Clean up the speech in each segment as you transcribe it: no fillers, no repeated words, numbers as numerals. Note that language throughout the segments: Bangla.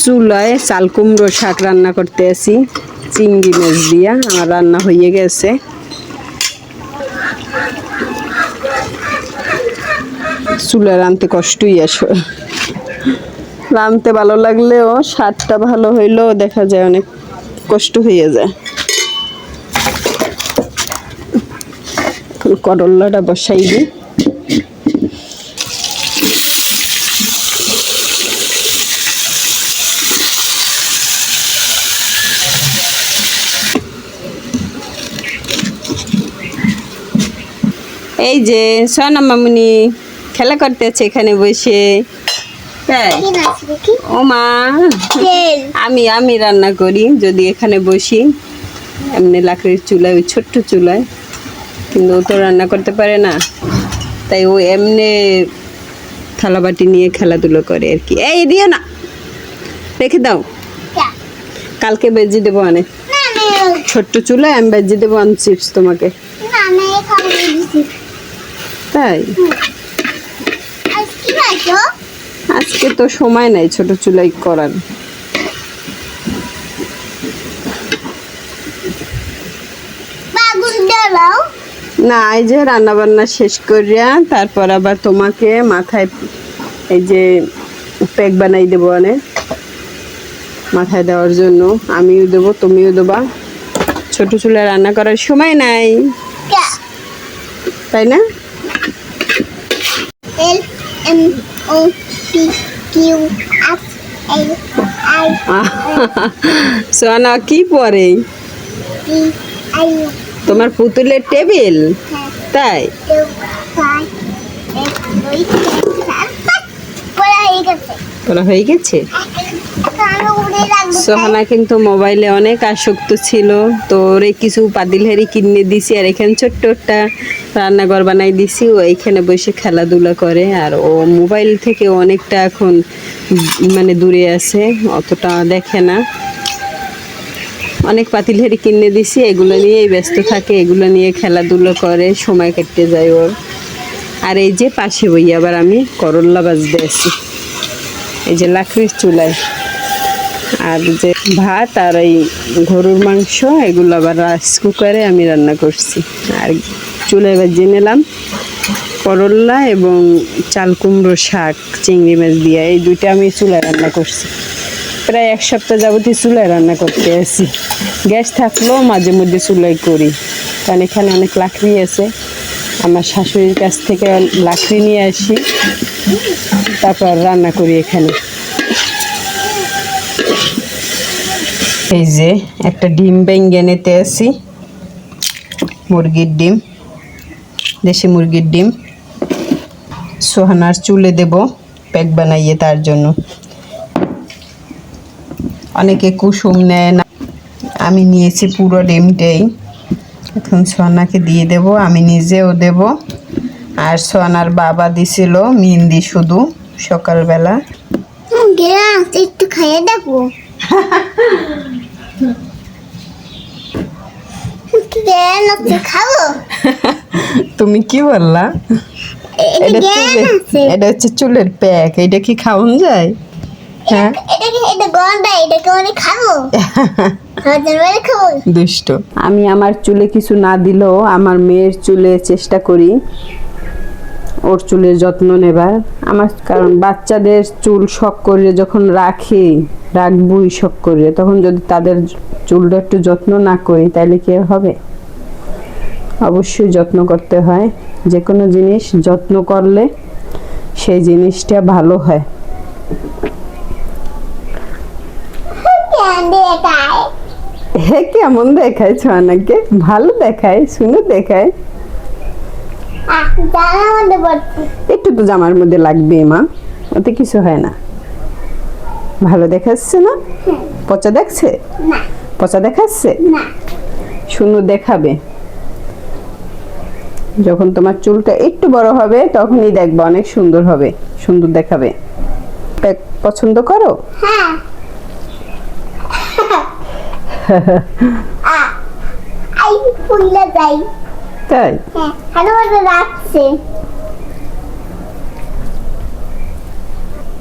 চুলায় চাল কুমড়ো শাক রান্না করতে আসি চিংড়ি মাছ দিয়া। আমার রান্না হয়ে গেছে। চুলা রাঁধতে কষ্টই আসে, রাঁধতে ভালো লাগলেও স্বাদটা ভালো হইলেও দেখা যায় অনেক কষ্ট হয়ে যায়। করলাটা বসাই দিই। এই যে সোনা মামুনি খেলা করতেছে এখানে বসে। তাই ও মা, আমি রান্না করি যদি এখানে বসি। এমনি লাকড়ির চুলায়, ওই ছোট্ট চুলায়, কিন্তু ও তো রান্না করতে পারে না, তাই ও এমনি থালাবাটি নিয়ে খেলাধুলো করে আর কি। এই দিও না, রেখে দাও, কালকে বেজে দেবো। অনেক ছোট্ট চুলায় আমি বেজে দেবো চিপস তোমাকে। তাই আজকে তো সময় নাই ছোট চুলাই করার। না, এই যে রান্না বান্না শেষ করিয়া তারপর আবার তোমাকে মাথায় এই যে প্যাক বানাই দেবো অনেক মাথায় দেওয়ার জন্য। আমিও দেবো, তুমিও দেবা। ছোট চুলায় রান্না করার সময় নাই, তাই না? সোনা কি পরে? তোমার পুতুলের টেবিল? তাই পড়া হয়ে গেছে। সোহানা কিন্তু মোবাইলে অনেক আসক্ত ছিল, তো ওরে কিছু পাতিল হাড়ি কিনে দিছি আর এখানে ছোট্ট একটা রান্নাঘর বানাই দিছি। ও এইখানে বসে খেলাধুলা করে, আর ও মোবাইল থেকে অনেকটা এখন মানে দূরে আছে, অতটা দেখে না। অনেক পাতিল হাড়ি কিনে দিছি, এগুলো নিয়েই ব্যস্ত থাকে, এগুলো নিয়ে খেলাধুলো করে, সময় কেটে যায় ওর। আর এই যে পাশে বই আবার আমি করল্লা ভাজতে আছি এই যে লাকড়ির চুলায়। আর যে ভাত আর এই গরুর মাংস এগুলো আবার রাইস কুকারে আমি রান্না করছি। আর চুলায় ভেজে নিলাম করল্লা এবং চাল কুমড়ো শাক চিংড়ি মাছ দিয়ে, এই দুইটা আমি চুলায় রান্না করছি। প্রায় এক সপ্তাহ যাবতীয় চুলায় রান্না করতে আসি। গ্যাস থাকলেও মাঝে মধ্যে চুলাই করি, কারণ এখানে অনেক লাকড়ি আছে। আমার শাশুড়ির কাছ থেকে লাকড়ি নিয়ে আসি, তারপর রান্না করি এখানে। এই যে একটা ডিম ভেঙে নিতে আসি, মুরগির ডিম, দেশি মুরগির ডিম। সোহানার চুলে দেব প্যাক বানাইয়ে, তার জন্য। অনেকে কুসুম নেয় না, আমি নিয়েছি পুরো ডিমটাই। এখন সোহানাকে দিয়ে দেব, আমি নিজেও দেব। আর সোহানার বাবা দিছিল মেহেন্দি শুধু সকালবেলা। একটু খাইয়ে দেবো। তুমি কি বললা? এটা হচ্ছে চুলের প্যাক, এটা কি খাওয়ান যায়? হ্যাঁ, দুষ্ট। আমি আমার চুলে কিছু না দিলেও আমার মেয়ের চুলে চেষ্টা করি ওর চুলের যত্ন নেবার আমার, কারণ বাচ্চাদের চুল শখ করে যখন রাখবই শখ করে, তখন যদি তাদের চুলটা একটু যত্ন না করি তাহলে কি হবে? অবশ্যই যত্ন করতে হয়। যে কোনো জিনিস যত্ন করলে সেই জিনিসটা ভালো হয়। হ্যাঁ, কেমন দেখায় ছোয়ানাকে? ভালো দেখায়, শুনে দেখায়। একটু তো জামার মধ্যে লাগবে মা, ওতে কিছু হয় না। ভালো দেখাচ্ছে না? পচা দেখছে? পচা দেখাচ্ছে? শুনো, দেখাবে যখন তোমার চুলটা একটু বড় হবে তখনই দেখবা অনেক সুন্দর হবে, সুন্দর দেখাবে। পছন্দ করো? হ্যাঁ। তাই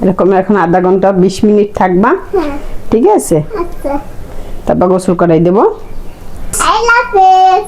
এরকম এখন আধা ঘন্টা 20 মিনিট থাকবা, হ্যাঁ ঠিক আছে? আচ্ছা তারপর গোসল করাই দেবো। আল্লাহ হাফেজ।